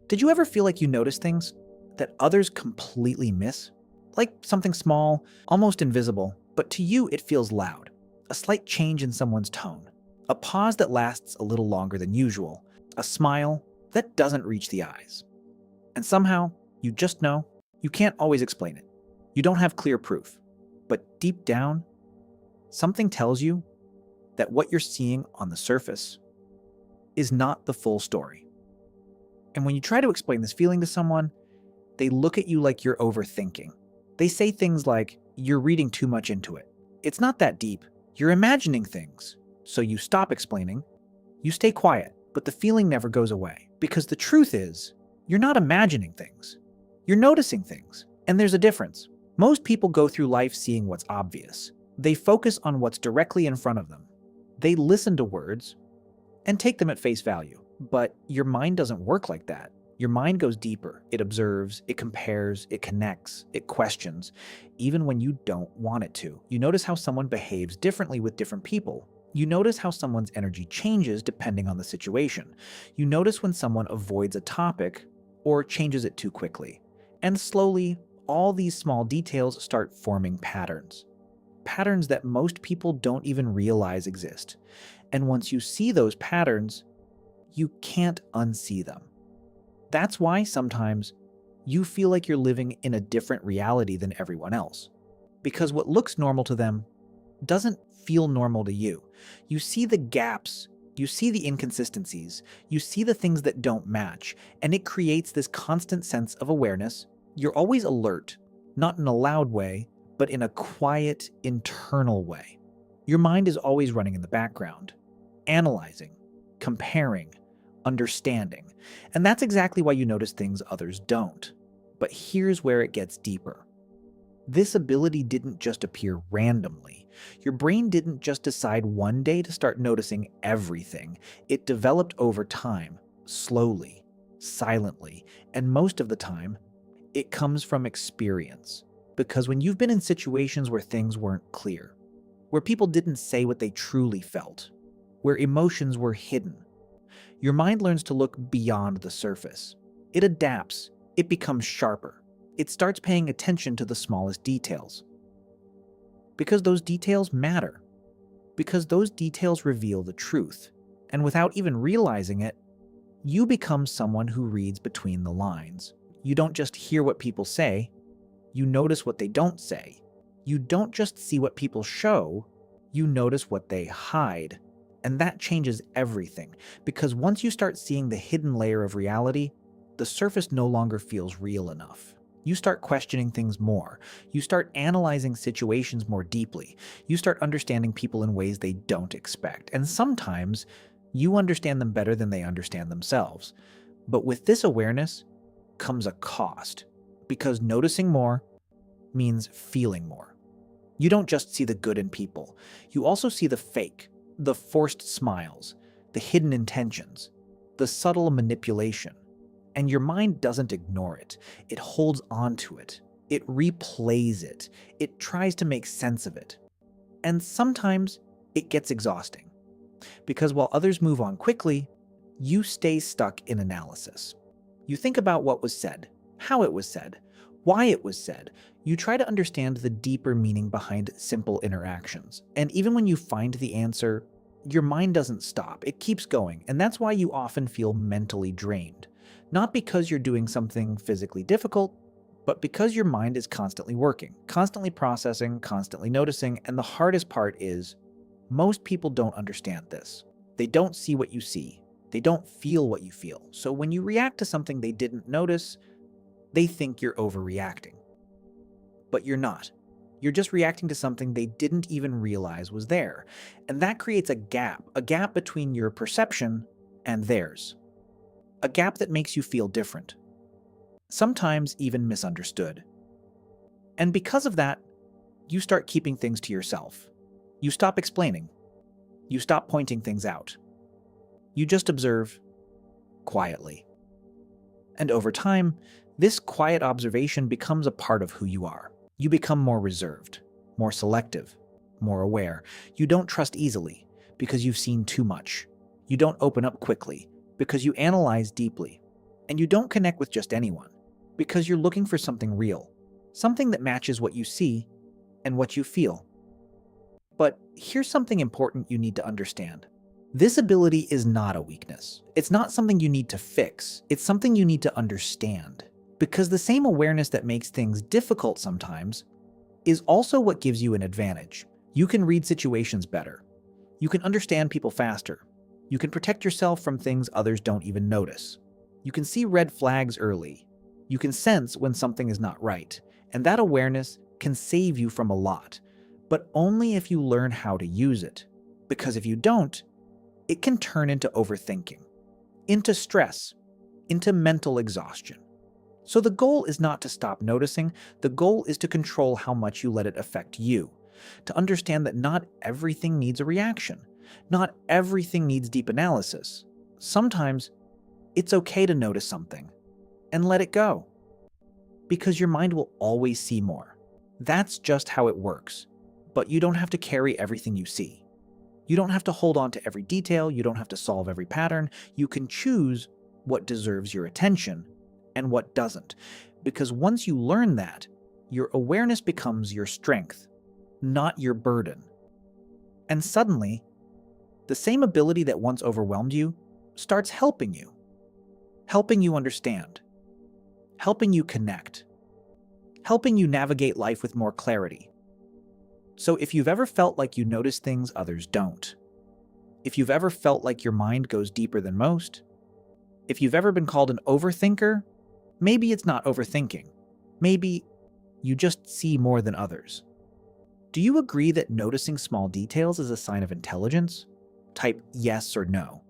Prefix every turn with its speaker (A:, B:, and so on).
A: Did you ever feel like you notice things that others completely miss? Like something small, almost invisible, but to you it feels loud. A slight change in someone's tone. A pause that lasts a little longer than usual. A smile that doesn't reach the eyes. And somehow, you just know, you can't always explain it. You don't have clear proof. But deep down, something tells you that what you're seeing on the surface is not the full story. And when you try to explain this feeling to someone, they look at you like you're overthinking. They say things like, you're reading too much into it. It's not that deep. You're imagining things. So you stop explaining. You stay quiet, but the feeling never goes away. Because the truth is, you're not imagining things. You're noticing things. And there's a difference. Most people go through life seeing what's obvious. They focus on what's directly in front of them. They listen to words and take them at face value. But your mind doesn't work like that. Your mind goes deeper. It observes, it compares, it connects, it questions, even when you don't want it to. You notice how someone behaves differently with different people. You notice how someone's energy changes depending on the situation. You notice when someone avoids a topic or changes it too quickly. And slowly, all these small details start forming patterns. Patterns that most people don't even realize exist. And once you see those patterns, you can't unsee them. That's why sometimes you feel like you're living in a different reality than everyone else. Because what looks normal to them doesn't feel normal to you. You see the gaps, you see the inconsistencies, you see the things that don't match, and it creates this constant sense of awareness. You're always alert, not in a loud way, but in a quiet, internal way. Your mind is always running in the background, analyzing, comparing, understanding. And that's exactly why you notice things others don't. But here's where it gets deeper. This ability didn't just appear randomly. Your brain didn't just decide one day to start noticing everything. It developed over time, slowly, silently, and most of the time, it comes from experience. Because when you've been in situations where things weren't clear, where people didn't say what they truly felt, where emotions were hidden, your mind learns to look beyond the surface. It adapts. It becomes sharper. It starts paying attention to the smallest details. Because those details matter. Because those details reveal the truth. And without even realizing it, you become someone who reads between the lines. You don't just hear what people say, you notice what they don't say. You don't just see what people show, you notice what they hide. And that changes everything, because once you start seeing the hidden layer of reality, the surface no longer feels real enough. You start questioning things more. You start analyzing situations more deeply. You start understanding people in ways they don't expect. And sometimes, you understand them better than they understand themselves. But with this awareness comes a cost, because noticing more means feeling more. You don't just see the good in people. You also see the fake, the forced smiles, the hidden intentions, the subtle manipulation. And your mind doesn't ignore it. It holds on to it. It replays it. It tries to make sense of it. And sometimes it gets exhausting. Because while others move on quickly, you stay stuck in analysis. You think about what was said, how it was said, why it was said. You try to understand the deeper meaning behind simple interactions. And even when you find the answer, your mind doesn't stop. It keeps going. And that's why you often feel mentally drained. Not because you're doing something physically difficult, but because your mind is constantly working, constantly processing, constantly noticing. And the hardest part is, most people don't understand this. They don't see what you see. They don't feel what you feel. So when you react to something they didn't notice, they think you're overreacting. But you're not. You're just reacting to something they didn't even realize was there. And that creates a gap between your perception and theirs. A gap that makes you feel different. Sometimes even misunderstood. And because of that, you start keeping things to yourself. You stop explaining. You stop pointing things out. You just observe quietly. And over time, this quiet observation becomes a part of who you are. You become more reserved, more selective, more aware. You don't trust easily because you've seen too much. You don't open up quickly because you analyze deeply. And you don't connect with just anyone, because you're looking for something real, something that matches what you see and what you feel. But here's something important you need to understand. This ability is not a weakness. It's not something you need to fix. It's something you need to understand. Because the same awareness that makes things difficult sometimes is also what gives you an advantage. You can read situations better. You can understand people faster. You can protect yourself from things others don't even notice. You can see red flags early. You can sense when something is not right. And that awareness can save you from a lot, but only if you learn how to use it. Because if you don't, it can turn into overthinking, into stress, into mental exhaustion. So the goal is not to stop noticing. The goal is to control how much you let it affect you, to understand that not everything needs a reaction. Not everything needs deep analysis. Sometimes it's okay to notice something and let it go, because your mind will always see more. That's just how it works. But you don't have to carry everything you see. You don't have to hold on to every detail. You don't have to solve every pattern. You can choose what deserves your attention and what doesn't. Because once you learn that, your awareness becomes your strength, not your burden. And suddenly, the same ability that once overwhelmed you starts helping you understand, helping you connect, helping you navigate life with more clarity. So if you've ever felt like you notice things others don't, if you've ever felt like your mind goes deeper than most, if you've ever been called an overthinker, maybe it's not overthinking. Maybe you just see more than others. Do you agree that noticing small details is a sign of intelligence? Type yes or no.